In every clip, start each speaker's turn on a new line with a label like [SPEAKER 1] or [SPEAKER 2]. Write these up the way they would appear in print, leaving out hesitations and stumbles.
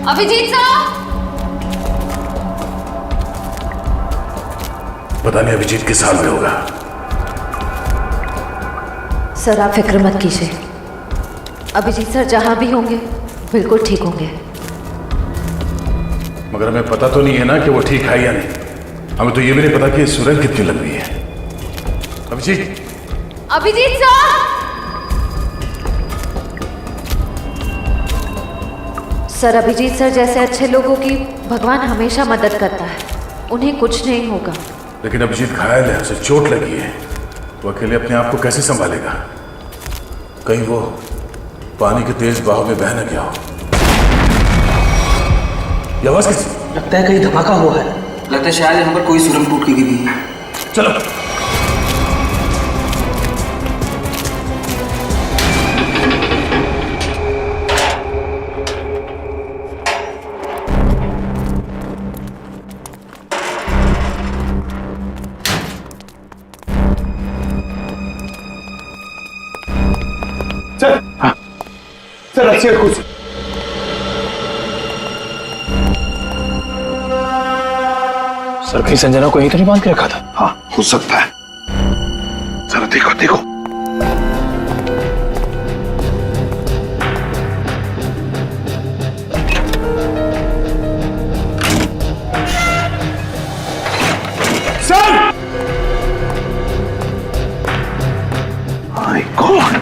[SPEAKER 1] अभिजीत साहब!
[SPEAKER 2] पता नहीं अभिजीत किस हाल में होगा।
[SPEAKER 1] सर आप फिक्र मत कीजिए, अभिजीत सर जहां भी होंगे बिल्कुल ठीक होंगे।
[SPEAKER 2] मगर हमें पता तो नहीं है ना कि वो ठीक है या नहीं। हमें तो ये भी नहीं पता कि सुरंग कितनी लंबी है। अभिजीत!
[SPEAKER 1] अभिजीत साहब! सर अभिजीत सर जैसे अच्छे लोगों की भगवान हमेशा मदद करता है, उन्हें कुछ नहीं होगा।
[SPEAKER 2] लेकिन अभिजीत घायल है, उसे चोट लगी है, वो अकेले अपने आप को कैसे संभालेगा? कहीं वो पानी के तेज बहाव में बह न गया हो। ये आवाज किसकी?
[SPEAKER 3] लगता है कहीं धमाका हुआ है। लगता है शायद यहाँ पर कोई सुरंग टूट के गिरी है।
[SPEAKER 2] चलो।
[SPEAKER 4] सर, हाँ सर, रस्सी और कुर्सी।
[SPEAKER 5] सर कहीं संजना को यहीं तो नहीं बांध के रखा था?
[SPEAKER 4] हाँ हो सकता है। जरा देखो देखो। Sir! My God!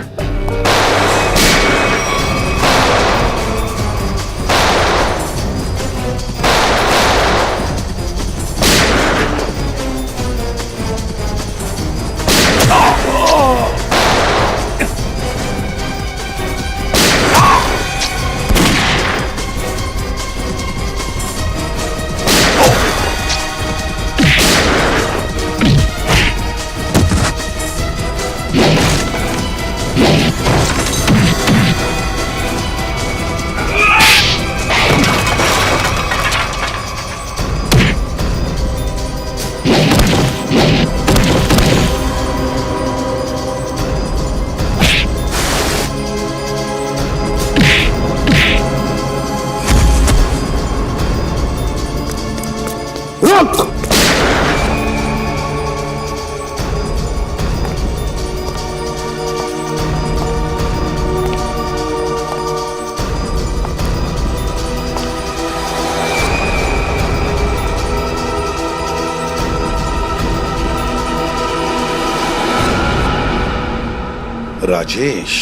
[SPEAKER 6] Rajesh,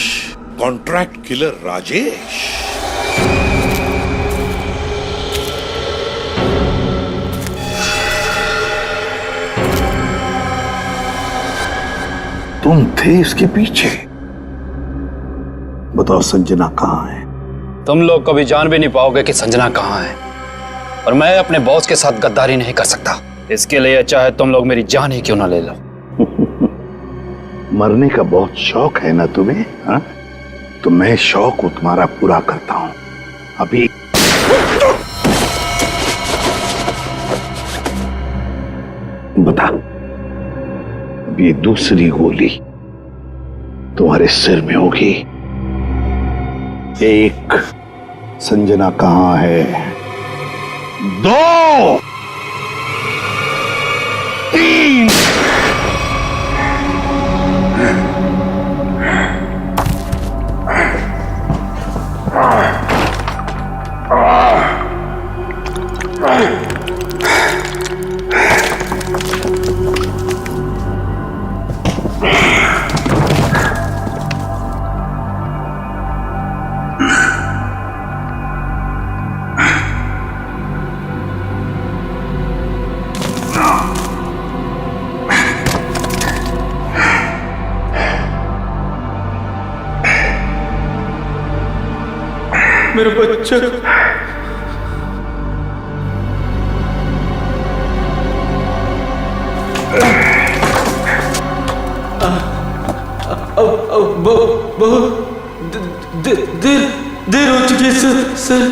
[SPEAKER 6] contract killer Rajesh.
[SPEAKER 4] तुम थे इसके पीछे। बताओ संजना कहाँ है?
[SPEAKER 5] तुम लोग कभी जान भी नहीं पाओगे कि संजना कहाँ है, और मैं अपने बॉस के साथ गद्दारी नहीं कर सकता। इसके लिए चाहे तुम लोग मेरी जान ही क्यों ना ले लो।
[SPEAKER 4] मरने का बहुत शौक है ना तुम्हें? हा? तो मैं शौक तुम्हारा पूरा करता हूं। अभी बता, अभी दूसरी गोली तुम्हारे सिर में होगी। एक, संजना कहां है? दो, तीन।
[SPEAKER 3] मेरा बच्चा। बहुत देर हो चुकी है सर।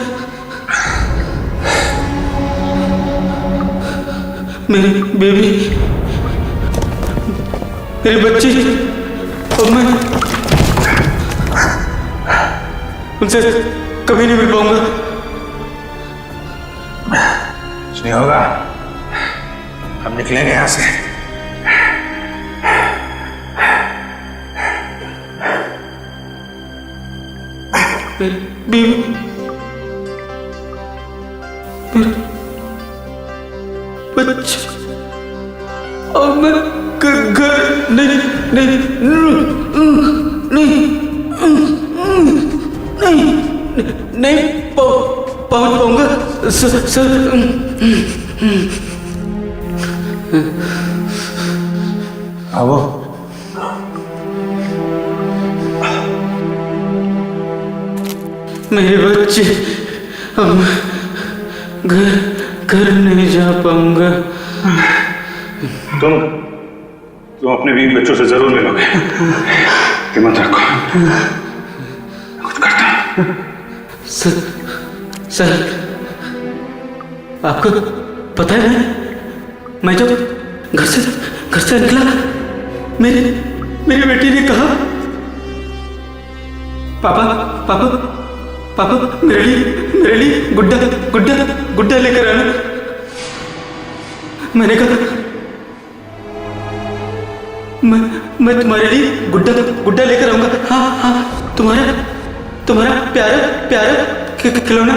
[SPEAKER 3] मेरी बेबी, मेरी बच्ची, और मैं उनसे कभी नहीं मिल पाऊंगा।
[SPEAKER 2] कुछ नहीं होगा, हम निकलेंगे यहां से।
[SPEAKER 3] बच्चा अब मैं घर नहीं नहीं नहीं नहीं नहीं पहुंच पाऊंगा सर।
[SPEAKER 2] आओ।
[SPEAKER 3] मेरे बच्चे अब घर नहीं जा पाऊंगा।
[SPEAKER 2] तुम अपने बीवी बच्चों से जरूर मिलोगे, हिम्मत रखो, कुछ करता हूं।
[SPEAKER 3] सर आपको पता है मैं जब घर से निकला, मेरी बेटी ने कहा पापा मेरे लिए गुड्डा लेकर आना। मैंने कहा मैं तुम्हारे लिए गुड्डा लेकर आऊंगा। हाँ तुम्हारा प्यारा खिलौना।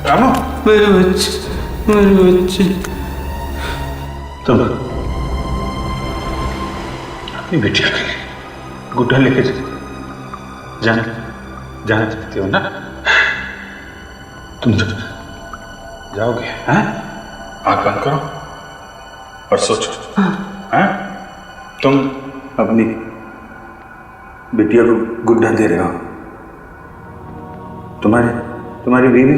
[SPEAKER 2] रामू,
[SPEAKER 3] मेरे बच्चे
[SPEAKER 2] तुम अपनी बेटिया के लिए गुड्डा लेके जाना चाहती हो ना? तुम जाओगे? हैं? आँख बंद करो और सोचो। हैं? तुम अपनी बिटिया को गुड्डा दे रहे हो, तुम्हारी बीवी,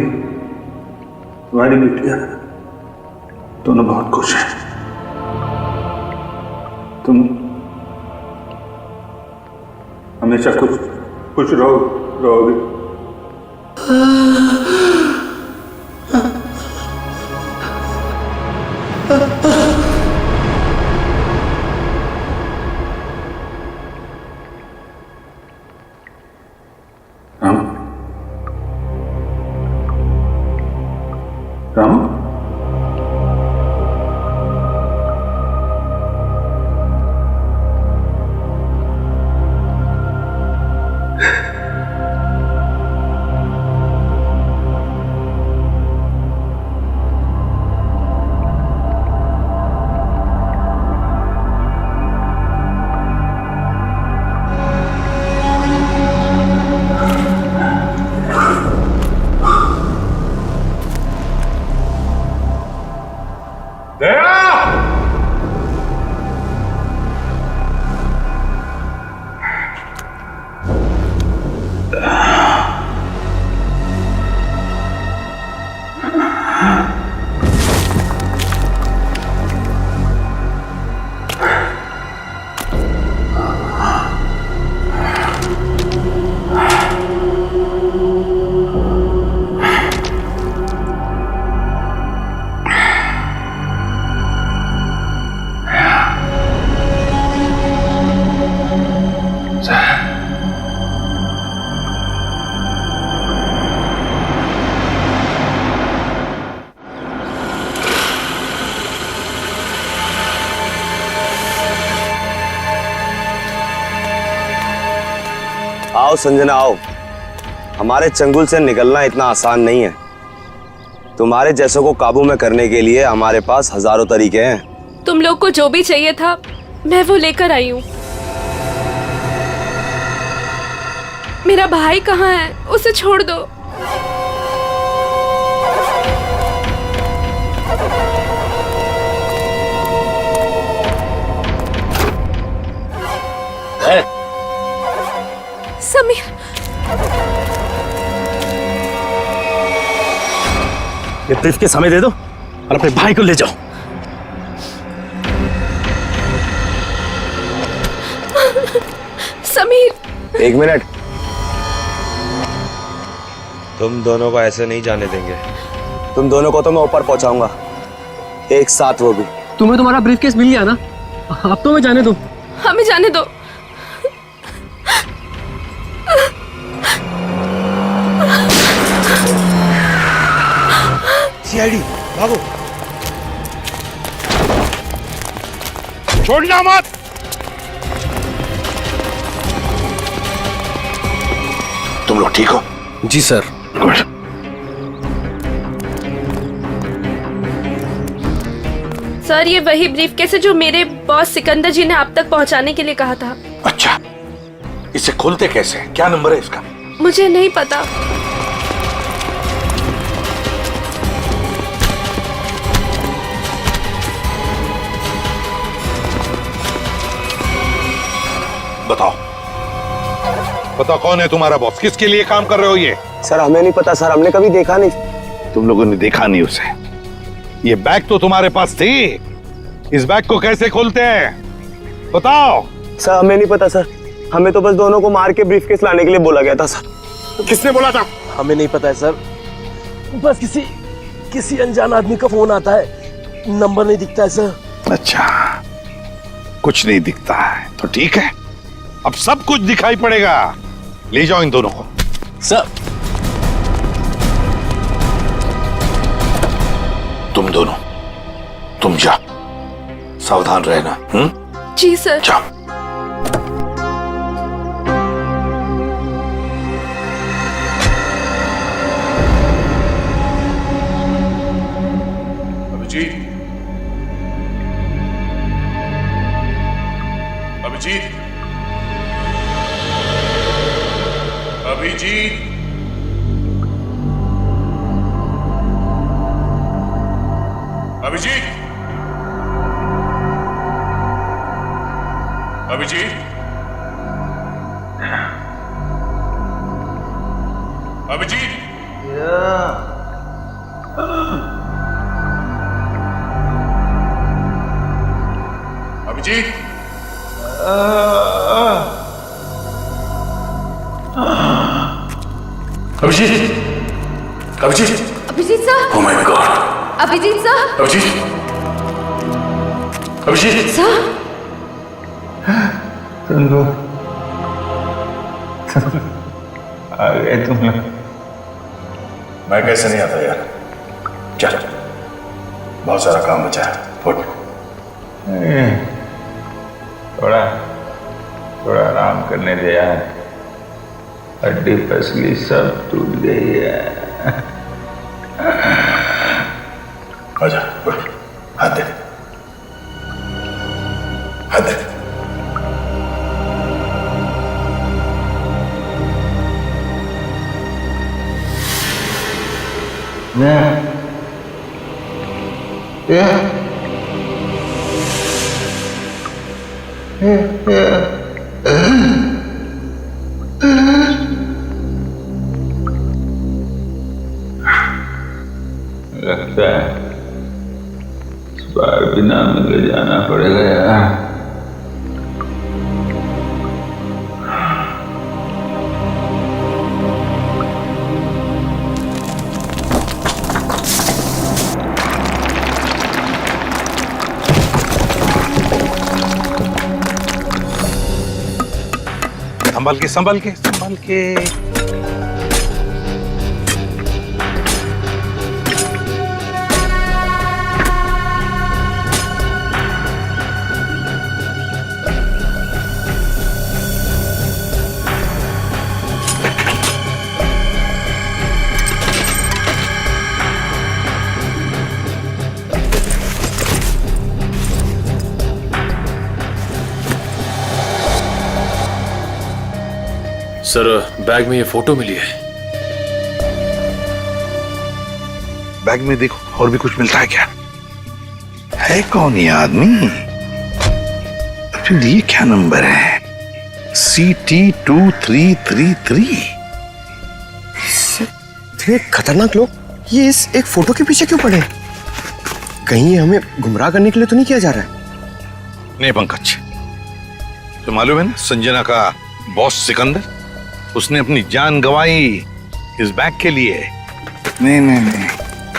[SPEAKER 2] तुम्हारी बिटिया दोनों बहुत खुश हैं। तुम हमेशा खुश रहोगे। रामू,
[SPEAKER 7] आओ संजना आओ, हमारे चंगुल से निकलना इतना आसान नहीं है। तुम्हारे जैसों को काबू में करने के लिए हमारे पास हजारों तरीके हैं।
[SPEAKER 8] तुम लोग को जो भी चाहिए था मैं वो लेकर आई हूँ। मेरा भाई कहाँ है? उसे छोड़ दो। समीर,
[SPEAKER 5] ये ब्रीफ के समय दे दो और अपने भाई को ले जाओ।
[SPEAKER 8] समीर,
[SPEAKER 7] एक मिनट, तुम दोनों को ऐसे नहीं जाने देंगे। तुम दोनों को तो मैं ऊपर पहुंचाऊंगा, एक साथ वो भी।
[SPEAKER 3] तुम्हें तुम्हारा ब्रीफकेस मिल गया ना, अब तो मैं जाने दो।
[SPEAKER 8] हमें जाने दो।
[SPEAKER 6] सीआईडी भागो, छोड़ना मत।
[SPEAKER 4] तुम लोग ठीक हो?
[SPEAKER 3] जी सर।
[SPEAKER 4] गुड।
[SPEAKER 8] सर ये वही ब्रीफकेस है जो मेरे बॉस सिकंदर जी ने आप तक पहुंचाने के लिए कहा था।
[SPEAKER 4] अच्छा, इसे खोलते कैसे? क्या नंबर है इसका?
[SPEAKER 8] मुझे नहीं पता।
[SPEAKER 4] बताओ, बताओ कौन है तुम्हारा बॉस? किसके लिए काम कर रहे हो ये?
[SPEAKER 7] सर हमें नहीं पता सर, हमने कभी देखा नहीं।
[SPEAKER 4] तुम लोगों ने देखा नहीं उसे? ये बैग तो तुम्हारे पास थी, इस बैग को कैसे खोलते हैं बताओ?
[SPEAKER 7] सर हमें नहीं पता सर, हमें तो बस दोनों को मार के ब्रीफकेस लाने के लिए बोला गया था सर।
[SPEAKER 4] किसने बोला था?
[SPEAKER 9] हमें नहीं पता है सर, बस किसी अनजान आदमी का फोन आता है, नंबर नहीं दिखता है सर।
[SPEAKER 4] अच्छा, कुछ नहीं दिखता है तो ठीक है, अब सब कुछ दिखाई पड़ेगा। ले जाओ इन दोनों को।
[SPEAKER 9] सर
[SPEAKER 4] तुम दोनों, तुम जाओ, सावधान रहना।
[SPEAKER 8] जी सर।
[SPEAKER 4] जाओ।
[SPEAKER 2] Abhijeet, Abhijit, Abhijit, Abhijit, Abhijit, Abhijit, Abhijit, Abhijit, Abhijit,
[SPEAKER 1] Abhijit sir,
[SPEAKER 2] oh my God,
[SPEAKER 1] Abhijit sir,
[SPEAKER 2] Abhijit, Abhijit,
[SPEAKER 1] sir,
[SPEAKER 2] आ गए तुम लोग। मैं कैसे नहीं आता यार, चल बहुत सारा काम बचा है, उठ। थोड़ा आराम करने दे यार, हड्डी पसली सब टूट गई है। आजा, उठ, हाथ दे, हाथ दे। लगता है इस बार बिना मिले जाना पड़ेगा यार।
[SPEAKER 4] संभल के, संभल के, संभल के।
[SPEAKER 5] सर बैग में ये फोटो मिली है।
[SPEAKER 4] बैग में देखो और भी कुछ मिलता है क्या? है कौन ये आदमी? फिर ये क्या नंबर है? CT2333।
[SPEAKER 9] इतने खतरनाक लोग ये इस एक फोटो के पीछे क्यों पड़े? कहीं ये हमें गुमराह करने के लिए तो नहीं किया जा रहा है?
[SPEAKER 4] नहीं पंकज, तो मालूम है ना संजना का बॉस सिकंदर, उसने अपनी जान गंवाई इस बैग के लिए। नहीं नहीं नहीं,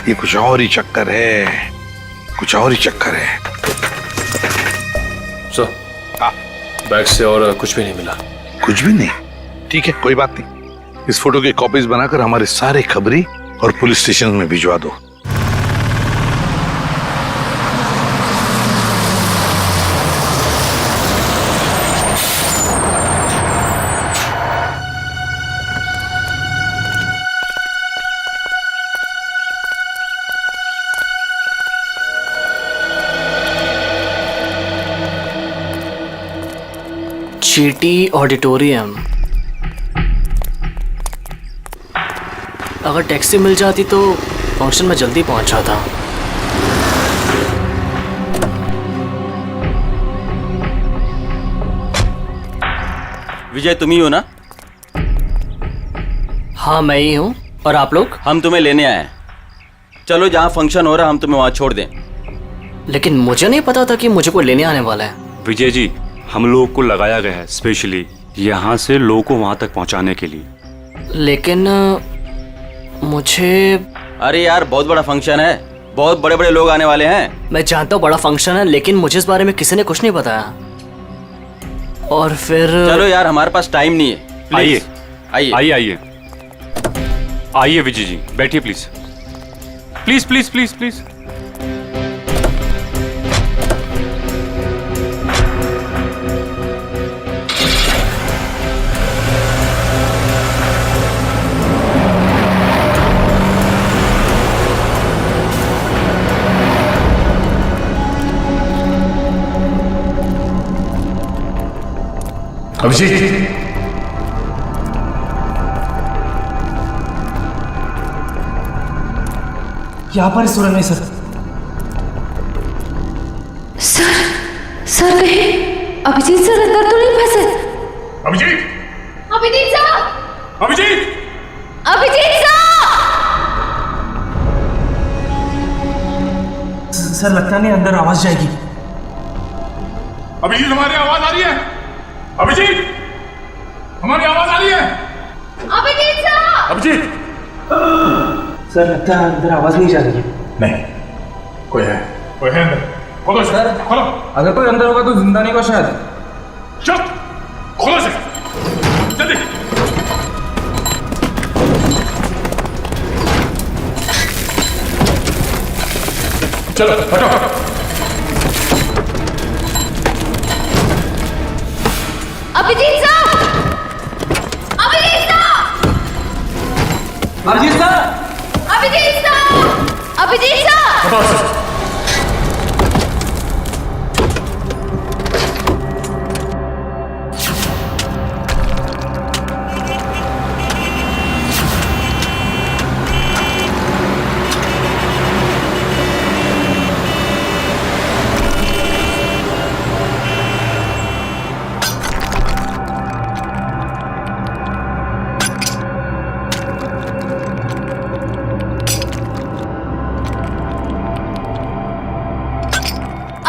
[SPEAKER 4] ये कुछ और ही चक्कर है, कुछ और ही चक्कर है। हाँ।
[SPEAKER 9] बैग से और कुछ भी नहीं मिला।
[SPEAKER 4] कुछ भी नहीं? ठीक है, कोई बात नहीं। इस फोटो की कॉपीज बनाकर हमारे सारे खबरी और पुलिस स्टेशन में भिजवा दो।
[SPEAKER 10] चीटी ऑडिटोरियम। अगर टैक्सी मिल जाती तो फंक्शन में जल्दी पहुंच जाता।
[SPEAKER 11] विजय तुम ही हो ना?
[SPEAKER 10] हाँ मैं ही हूँ। और आप लोग?
[SPEAKER 11] हम तुम्हें लेने आए हैं। चलो जहाँ फंक्शन हो रहा हम तुम्हें वहाँ छोड़ दें।
[SPEAKER 10] लेकिन मुझे नहीं पता था कि मुझे कोई लेने आने वाला है।
[SPEAKER 12] विजय जी, हम लोगों को लगाया गया है स्पेशली यहाँ से लोगों को वहाँ तक पहुँचाने के लिए।
[SPEAKER 10] लेकिन मुझे...
[SPEAKER 11] अरे यार बहुत बड़ा फंक्शन है, बहुत बड़े बड़े लोग आने वाले हैं।
[SPEAKER 10] मैं जानता हूँ बड़ा फंक्शन है, लेकिन मुझे इस बारे में किसी ने कुछ नहीं बताया। और फिर...
[SPEAKER 11] चलो यार हमारे पास टाइम नहीं है।
[SPEAKER 12] आइए
[SPEAKER 11] आइए
[SPEAKER 12] आइए आइए आइए विजय जी, बैठिए please please please please please.
[SPEAKER 2] Abhijit,
[SPEAKER 3] यहाँ पर इस में सर।
[SPEAKER 1] सर कहीं अभिजीत सर अंदर तो नहीं फंसे?
[SPEAKER 2] Abhijit,
[SPEAKER 1] Abhijit sir!
[SPEAKER 2] Abhijit,
[SPEAKER 1] Abhijit sir!
[SPEAKER 3] Sir लगता नहीं अंदर आवाज जाएगी।
[SPEAKER 2] अभिजीत हमारी आवाज आ रही है? अभिजीत, हमारी आवाज आ रही है?
[SPEAKER 1] अभिजीत सर!
[SPEAKER 2] अभिजीत!
[SPEAKER 3] सर लगता है अंदर आवाज नहीं जा रही है।
[SPEAKER 2] नहीं, कोई है अंदर। खोलो सर, खोलो।
[SPEAKER 3] अगर कोई अंदर होगा तो जिंदा नहीं को शायद।
[SPEAKER 2] चुप, खोलो से जल्दी। चलो हटो।
[SPEAKER 1] Abhijit sir! Abhijit sir!
[SPEAKER 3] Abhijit sir!
[SPEAKER 1] Abhijit sir! Abhijit sir!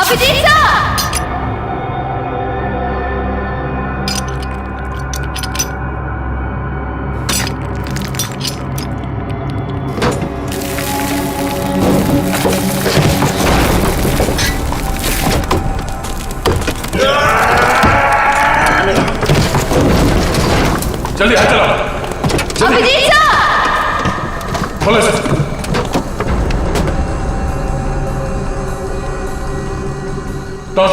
[SPEAKER 1] Abhijit sir!
[SPEAKER 2] जल्दी हाथ चलाओ।
[SPEAKER 1] अभिजीत सर!
[SPEAKER 2] खोलो से। दो।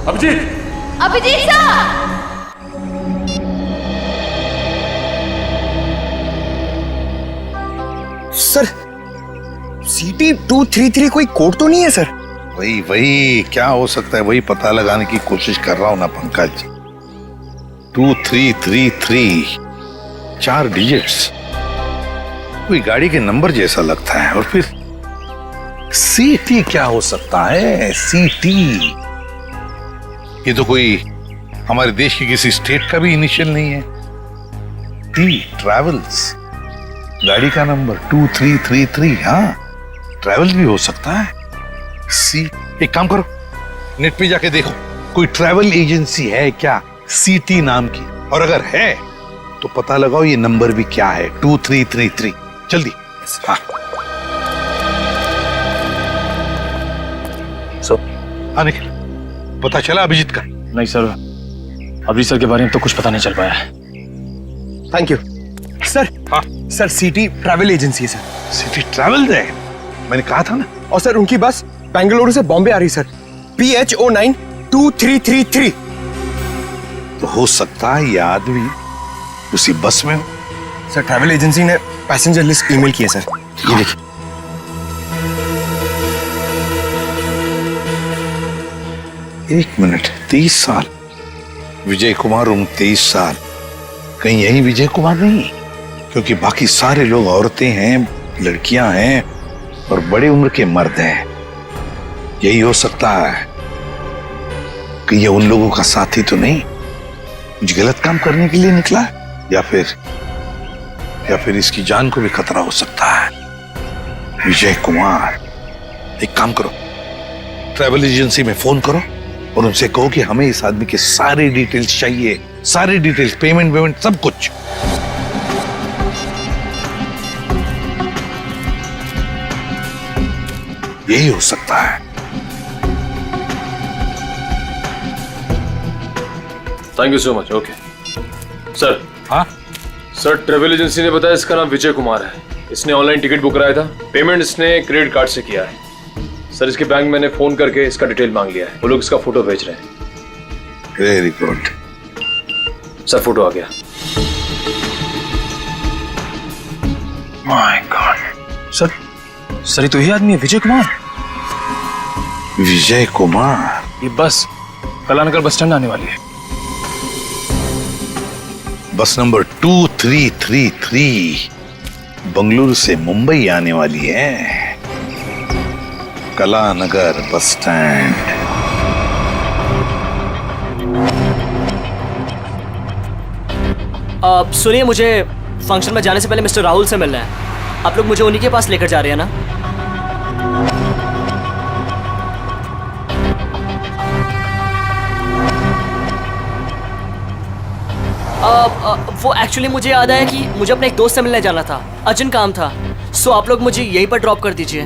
[SPEAKER 2] अभिजीत!
[SPEAKER 1] अभिजीत सर!
[SPEAKER 7] सर, सीटी 233 कोई कोड तो नहीं है सर?
[SPEAKER 4] वही क्या हो सकता है, वही पता लगाने की कोशिश कर रहा हूं ना पंकज। 2333, 4 डिजिट्स, कोई गाड़ी के नंबर जैसा लगता है। और फिर सीटी क्या हो सकता है? सीटी, ये तो कोई हमारे देश की किसी स्टेट का भी इनिशियल नहीं है। टी ट्रैवल्स, गाड़ी का नंबर 2333। हाँ, ट्रैवल्स भी हो सकता है। सी, एक काम करो, नेट पे जाके देखो कोई ट्रैवल एजेंसी है क्या सीटी नाम की, और अगर है तो पता लगाओ ये नंबर भी क्या है, 2333। जल्दी। हाँ
[SPEAKER 7] सो
[SPEAKER 4] निखिल, पता चला अभिजीत का?
[SPEAKER 3] नहीं सर, अभी सर के बारे में तो कुछ पता नहीं चल पाया है।
[SPEAKER 9] Thank you sir.
[SPEAKER 4] हाँ
[SPEAKER 9] सर सिटी ट्रैवल एजेंसी है सर।
[SPEAKER 4] सिटी ट्रैवल है, मैंने कहा था ना।
[SPEAKER 9] और सर उनकी बस बेंगलुरु से बॉम्बे आ रही सर, PH092333।
[SPEAKER 4] तो हो सकता है ये आदमी उसी बस में हो।
[SPEAKER 9] सर ट्रैवल एजेंसी ने पैसेंजर लिस्ट ईमेल की है सर, ये देखिए।
[SPEAKER 4] एक मिनट, 30 साल, विजय कुमार उम्र 23 साल। कहीं यही विजय कुमार नहीं? क्योंकि बाकी सारे लोग औरतें हैं, लड़कियां हैं और बड़े उम्र के मर्द हैं। यही हो सकता है कि ये उन लोगों का साथी तो नहीं, कुछ गलत काम करने के लिए निकला है, या फिर इसकी जान को भी खतरा हो सकता है। विजय कुमार, एक काम करो, ट्रैवल एजेंसी में फोन करो और उनसे कहो कि हमें इस आदमी के सारे डिटेल्स चाहिए, सारे डिटेल्स, पेमेंट सब कुछ। यही हो सकता है।
[SPEAKER 13] Thank you so much. Okay sir.
[SPEAKER 4] हाँ
[SPEAKER 13] सर, ट्रेवल एजेंसी ने बताया इसका नाम विजय कुमार है। इसने ऑनलाइन टिकट बुक कराया था, पेमेंट इसने क्रेडिट कार्ड से किया है। सर इसके बैंक मैंने फोन करके इसका डिटेल मांग लिया है, वो लोग इसका फोटो भेज रहे हैं।
[SPEAKER 4] Very good.
[SPEAKER 13] सर फोटो आ गया।
[SPEAKER 2] My God.
[SPEAKER 3] सर ये तो यही आदमी है, विजय कुमार।
[SPEAKER 4] विजय कुमार,
[SPEAKER 3] ये बस कलानगर बस स्टैंड आने वाली है।
[SPEAKER 4] बस नंबर 2333 बंगलुरु से मुंबई आने वाली है। Kalanagar bus stand.
[SPEAKER 10] सुनिए, मुझे फंक्शन में जाने से पहले मिस्टर राहुल से मिलना है। आप लोग मुझे उन्हीं के पास लेकर जा रहे हैं ना? वो एक्चुअली मुझे याद आया कि मुझे अपने एक दोस्त से मिलने जाना था, अर्जेंट काम था। सो आप लोग मुझे यहीं पर ड्रॉप कर दीजिए।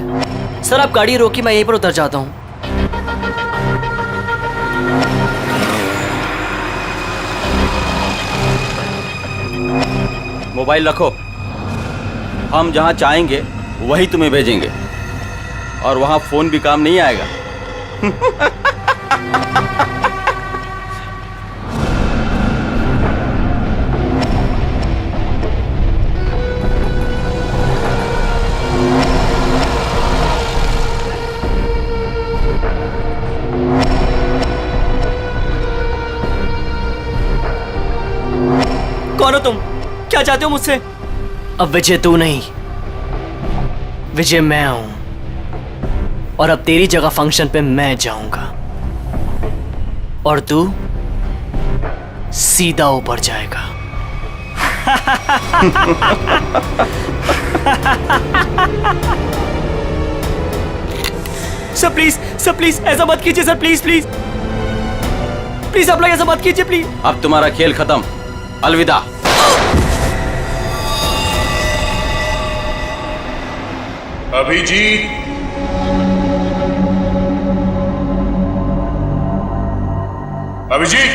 [SPEAKER 10] सर आप गाड़ी रोकी, मैं यहीं पर उतर जाता हूँ।
[SPEAKER 11] मोबाइल रखो, हम जहाँ चाहेंगे वही तुम्हें भेजेंगे, और वहाँ फोन भी काम नहीं आएगा।
[SPEAKER 10] कौन हो तुम? क्या चाहते हो मुझसे? अब विजय तू नहीं, विजय मैं हूं, और अब तेरी जगह फंक्शन पे मैं जाऊंगा और तू सीधा ऊपर जाएगा। सर प्लीज ऐसा मत कीजिए सर, प्लीज आप लोग ऐसा मत कीजिए प्लीज।
[SPEAKER 11] अब तुम्हारा खेल खत्म, अलविदा।
[SPEAKER 6] Abhijit, Abhijit,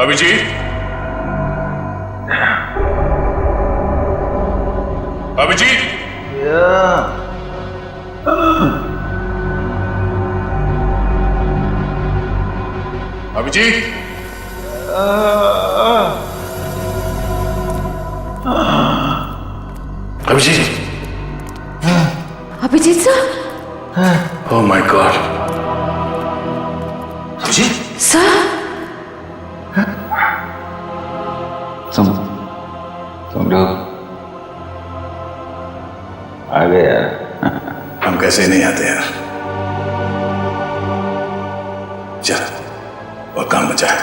[SPEAKER 6] Abhijit, Abhijit, Abhijit, Abhijit,
[SPEAKER 1] Abhijit sir.
[SPEAKER 2] Oh my God. Abhijit
[SPEAKER 1] sir,
[SPEAKER 5] तुम लोग आ गए यार।
[SPEAKER 2] हम कैसे नहीं आते यार। चल और काम बचा है।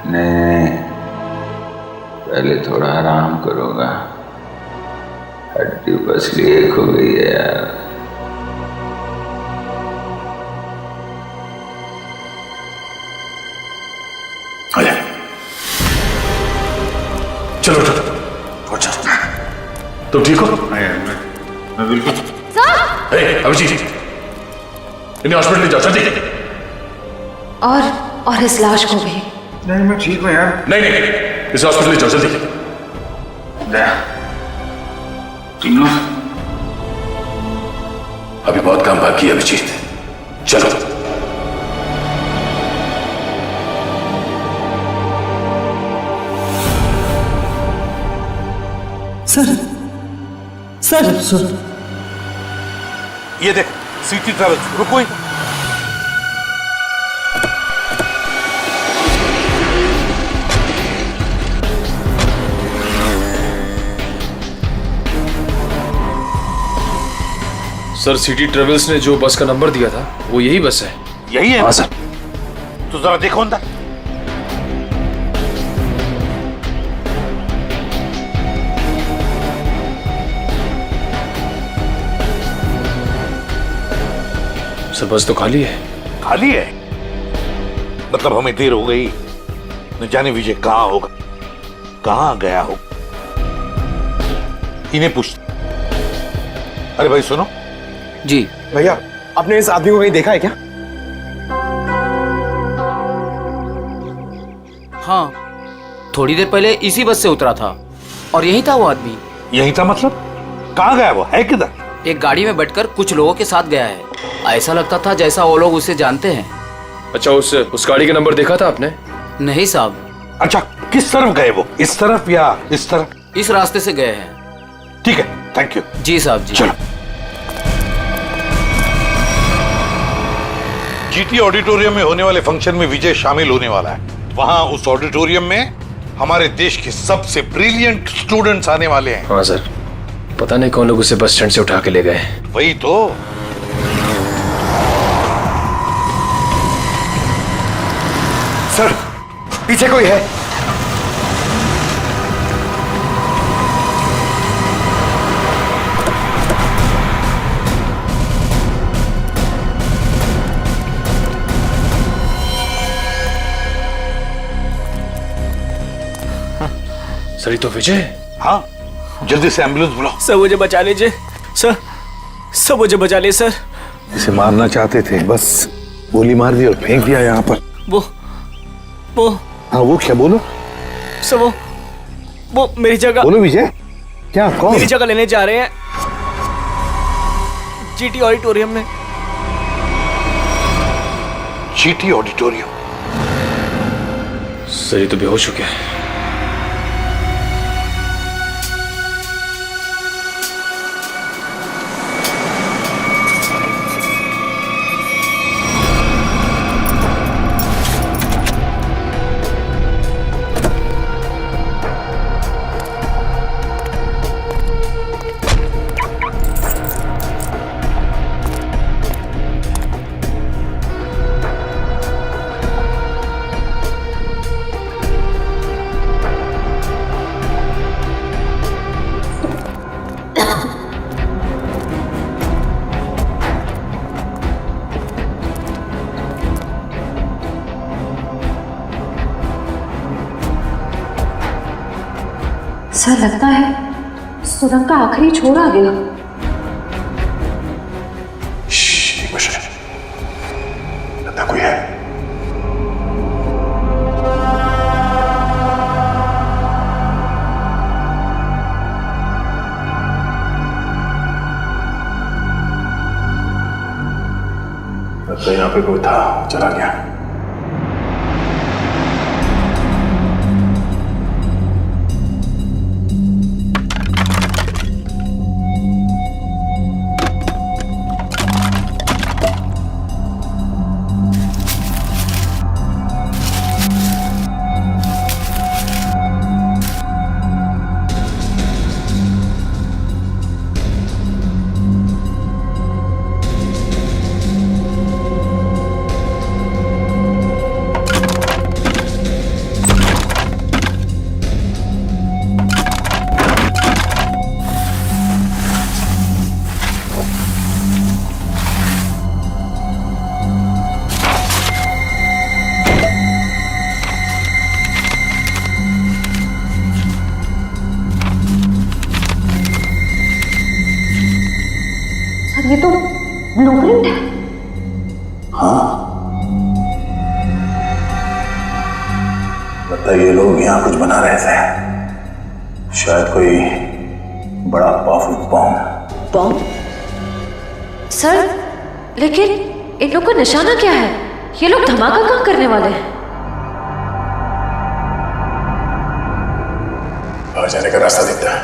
[SPEAKER 5] नहीं, पहले थोड़ा आराम करूंगा, हड्डी पसली एक हो गई है यार।
[SPEAKER 2] आजा, चलो उठो, पहुंचो। तुम ठीक हो? मैं बिल्कुल। अभिजीत,
[SPEAKER 6] इन्हें हॉस्पिटल ले जाओ जल्दी।
[SPEAKER 1] और इस लाश को भी।
[SPEAKER 2] नहीं मैं ठीक हूँ यार।
[SPEAKER 6] नहीं नहीं, इसे हॉस्पिटल ले जाओ जल्दी।
[SPEAKER 2] दया, तीनों
[SPEAKER 6] अभी बहुत काम बाकी है अभिजीत, चलो।
[SPEAKER 3] सर
[SPEAKER 4] ये देख सिटी ट्रैवल्स, रुको ही।
[SPEAKER 13] सर सिटी ट्रेवल्स ने जो बस का नंबर दिया था वो यही बस है।
[SPEAKER 4] यही है?
[SPEAKER 6] हाँ सर।
[SPEAKER 4] तो जरा देखो अंदर।
[SPEAKER 13] सर बस तो खाली है।
[SPEAKER 4] खाली है? मतलब हमें देर हो गई, न जाने विजय कहाँ होगा, कहाँ गया हो। इन्हें पूछ। अरे भाई सुनो।
[SPEAKER 10] जी
[SPEAKER 7] भैया, आपने इस आदमी को कहीं देखा है क्या?
[SPEAKER 10] हाँ, थोड़ी देर पहले इसी बस से उतरा था और यही था वो आदमी।
[SPEAKER 4] यही था मतलब? कहाँ गया वो, है किधर?
[SPEAKER 10] एक गाड़ी में बैठकर कुछ लोगों के साथ गया है। ऐसा लगता था जैसा वो लोग उसे जानते हैं।
[SPEAKER 13] अच्छा, उस गाड़ी का नंबर देखा था आपने?
[SPEAKER 10] नहीं साहब।
[SPEAKER 4] अच्छा, किस तरफ गए वो, इस तरफ या इस तरफ?
[SPEAKER 10] इस रास्ते से गए हैं।
[SPEAKER 4] ठीक है, थैंक यू।
[SPEAKER 10] जी साहब जी।
[SPEAKER 4] चलो। जीटी ऑडिटोरियम में होने वाले फंक्शन में विजय शामिल होने वाला है। वहां उस ऑडिटोरियम में हमारे देश के सबसे ब्रिलियंट स्टूडेंट्स आने वाले हैं।
[SPEAKER 13] हाँ सर, पता नहीं कौन लोग उसे बस स्टैंड से उठा के ले गए।
[SPEAKER 4] वही तो।
[SPEAKER 7] सर, पीछे कोई है।
[SPEAKER 13] सर ये तो विजय।
[SPEAKER 4] हाँ, जल्दी से एम्बुलेंस बुलाओ।
[SPEAKER 10] सर मुझे बचा लीजिए सर मुझे बचा लीजिए सर।
[SPEAKER 4] इसे मारना चाहते थे, बस गोली मार दी और फेंक दिया यहाँ पर।
[SPEAKER 10] वो
[SPEAKER 4] हाँ, वो क्या? बोलो
[SPEAKER 10] सर। वो मेरी जगह।
[SPEAKER 4] बोलो विजय, क्या? कौन?
[SPEAKER 10] मेरी जगह लेने जा रहे हैं जीटी ऑडिटोरियम में।
[SPEAKER 4] GT auditorium?
[SPEAKER 13] सर ये तो बेहोश हो गया है।
[SPEAKER 1] सर लगता है सुरंग का आखिरी छोर आ गया।
[SPEAKER 6] लगता कोई है। लगता यहाँ पे कोई था, चला गया।
[SPEAKER 1] सर ये तो ब्लूप्रिंट है।
[SPEAKER 6] लगता है ये लोग यहाँ कुछ बना रहे थे, शायद कोई बड़ा पावरफुल बॉम्ब।
[SPEAKER 1] बॉम्ब? सर, लेकिन इन लोग का निशाना क्या है? ये लोग धमाका कहाँ करने वाले हैं?
[SPEAKER 6] बाहर जाने का रास्ता दिखता है,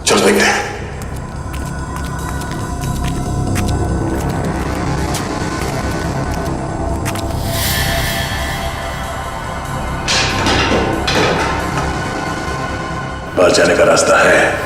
[SPEAKER 6] चलो देखते हैं। बाहर जाने का रास्ता है।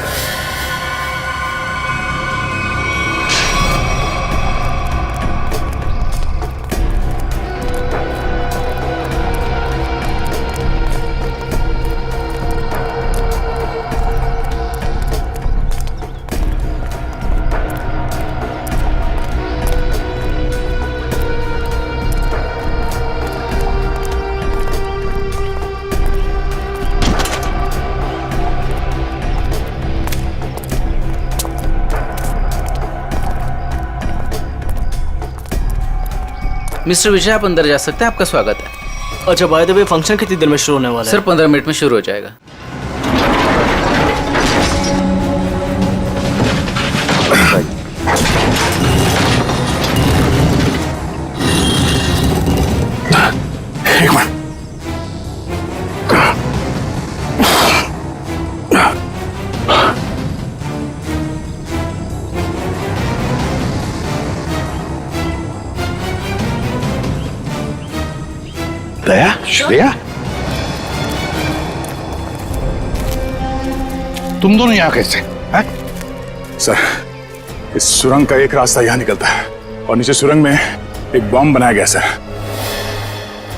[SPEAKER 3] मिस्टर विजय, आप अंदर जा सकते हैं, आपका स्वागत है।
[SPEAKER 10] अच्छा, बाय द वे फंक्शन कितनी देर में शुरू होने वाला है?
[SPEAKER 3] सर 15 मिनट में शुरू हो जाएगा।
[SPEAKER 6] एक मिनट।
[SPEAKER 4] दया, श्रेया, तुम दोनों यहाँ कैसे हैं?
[SPEAKER 6] सर, इस सुरंग का एक रास्ता यहाँ निकलता है और नीचे सुरंग में एक बॉम्ब बनाया गया सर,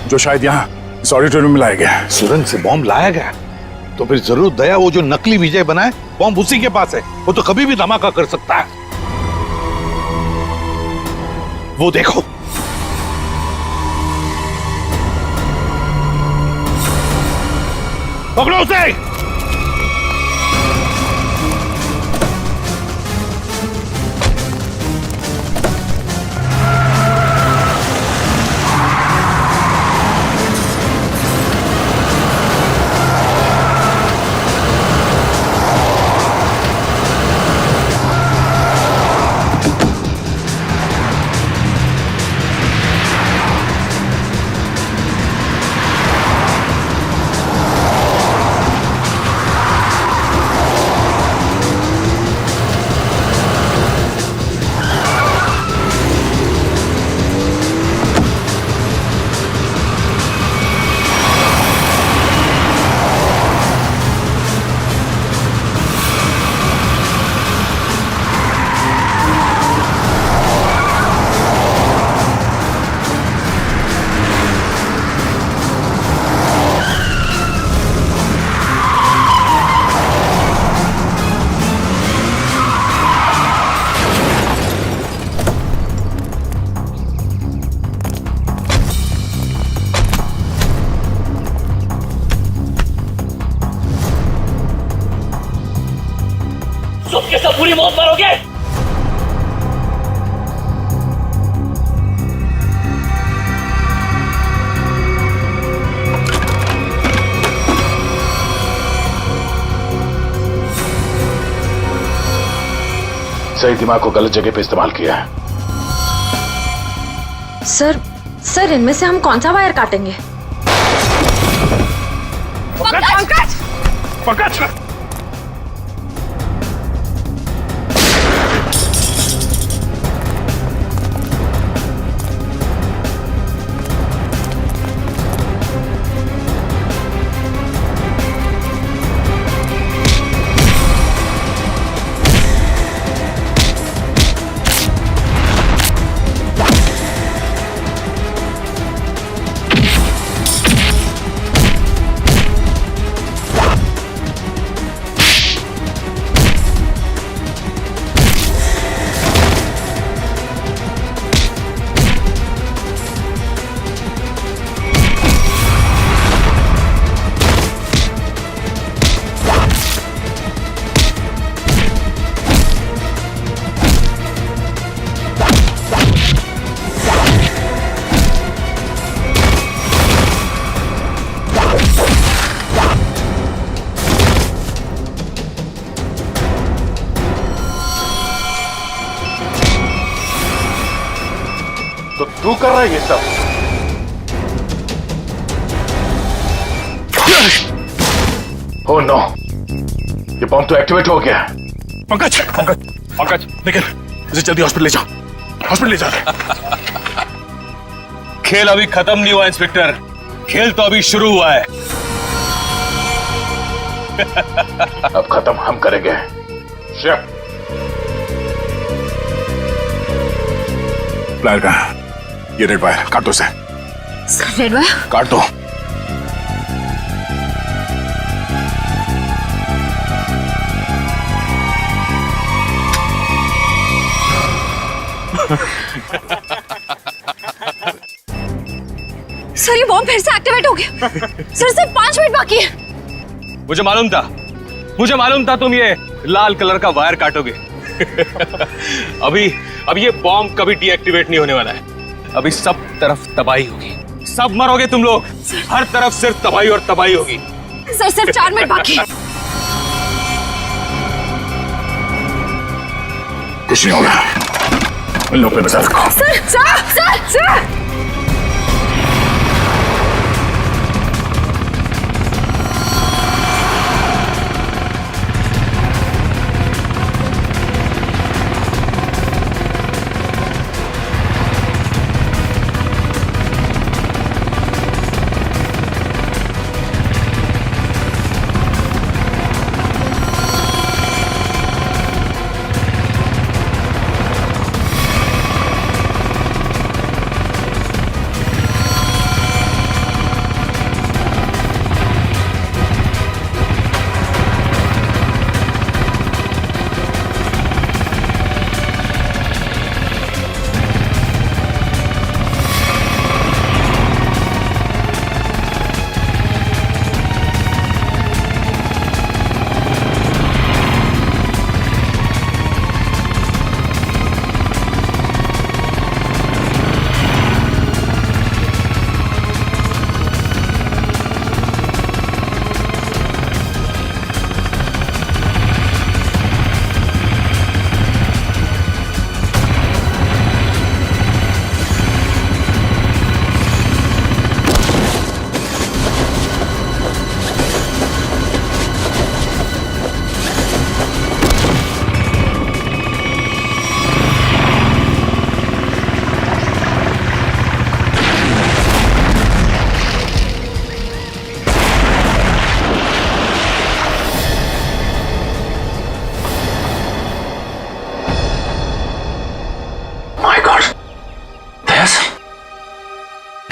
[SPEAKER 6] जो शायद यहाँ इस ऑडिटोरियम में लाया गया है।
[SPEAKER 4] सुरंग से बॉम्ब लाया गया? तो फिर जरूर दया वो जो नकली विजय बना है, बॉम्ब उसी के पास है। वो तो कभी भी धमाका कर सकता है। वो देखो, पकड़ो उसे।
[SPEAKER 9] सबके सब पूरी मौत मारोगे?
[SPEAKER 6] सही दिमाग को गलत जगह पे इस्तेमाल किया है।
[SPEAKER 1] सर इनमें से हम कौन सा वायर काटेंगे?
[SPEAKER 6] पंकज! पंकज! तू कर रहा है ये सब? ओह नो, ये बॉम्ब तो एक्टिवेट हो गया। पंकज पंकज पंकज निकल, इसे जल्दी हॉस्पिटल ले जाओ, हॉस्पिटल ले जाओ।
[SPEAKER 5] खेल अभी खत्म नहीं हुआ इंस्पेक्टर, खेल तो अभी शुरू हुआ है।
[SPEAKER 6] अब खत्म हम करेंगे। शिप प्लायर कहाँ? ये रेड वायर काट दो,
[SPEAKER 1] सर रेड वायर
[SPEAKER 6] काट दो।
[SPEAKER 1] सर ये बॉम्ब फिर से एक्टिवेट हो गया। सर सिर्फ 5 मिनट बाकी है।
[SPEAKER 5] मुझे मालूम था तुम ये लाल कलर का वायर काटोगे। अभी ये बॉम्ब कभी डीएक्टिवेट नहीं होने वाला है। अभी सब तरफ तबाही होगी, सब मरोगे तुम लोग। हर तरफ सिर्फ तबाही और तबाही होगी।
[SPEAKER 1] सर सिर्फ 4 मिनट बाकी है।
[SPEAKER 6] कुछ नहीं होगा, इन लोगों पे नजर रखो।
[SPEAKER 1] सर सर सर सर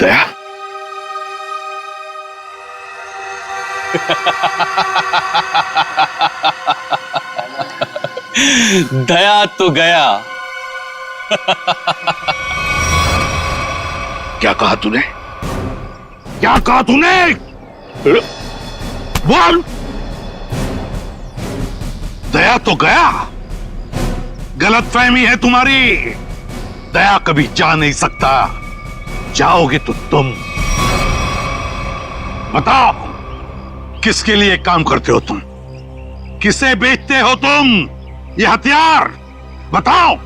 [SPEAKER 4] दया?
[SPEAKER 5] दया तो गया।
[SPEAKER 4] क्या कहा तूने? क्या कहा तूने? बोल। दया तो गया? गलतफहमी है तुम्हारी। दया कभी जा नहीं सकता, जाओगे तो तुम। बताओ, किसके लिए काम करते हो तुम? किसे बेचते हो तुम ये हथियार? बताओ।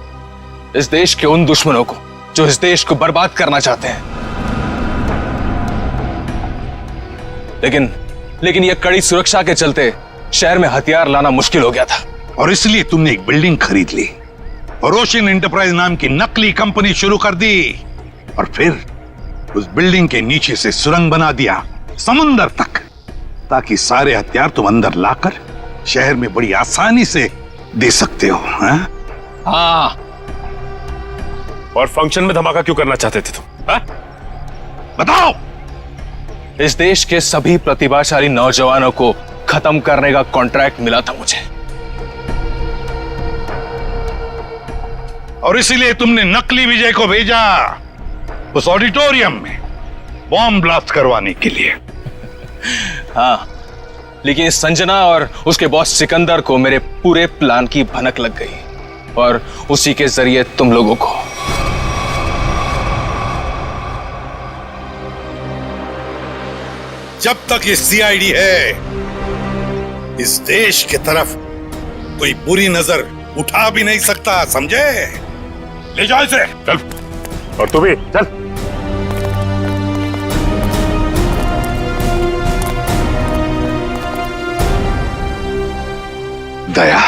[SPEAKER 5] इस देश के उन दुश्मनों को जो इस देश को बर्बाद करना चाहते हैं। लेकिन यह कड़ी सुरक्षा के चलते शहर में हथियार लाना मुश्किल हो गया था।
[SPEAKER 4] और इसलिए तुमने एक बिल्डिंग खरीद ली और ओशियन एंटरप्राइज नाम की नकली कंपनी शुरू कर दी, और फिर उस बिल्डिंग के नीचे से सुरंग बना दिया समुंदर तक, ताकि सारे हथियार तुम अंदर लाकर शहर में बड़ी आसानी से दे सकते हो।
[SPEAKER 5] हाँ।
[SPEAKER 6] और फंक्शन में धमाका क्यों करना चाहते थे तुम?
[SPEAKER 4] बताओ।
[SPEAKER 5] इस देश के सभी प्रतिभाशाली नौजवानों को खत्म करने का कॉन्ट्रैक्ट मिला था मुझे,
[SPEAKER 4] और इसीलिए तुमने नकली विजय को भेजा उस ऑडिटोरियम में बॉम्ब ब्लास्ट करवाने के लिए।
[SPEAKER 5] हाँ, लेकिन संजना और उसके बॉस सिकंदर को मेरे पूरे प्लान की भनक लग गई, और उसी के जरिए तुम लोगों को।
[SPEAKER 4] जब तक ये सीआईडी है, इस देश की तरफ कोई बुरी नजर उठा भी नहीं सकता, समझे? ले जाओ इसे। चल।
[SPEAKER 6] और तू भी चल।
[SPEAKER 4] दया,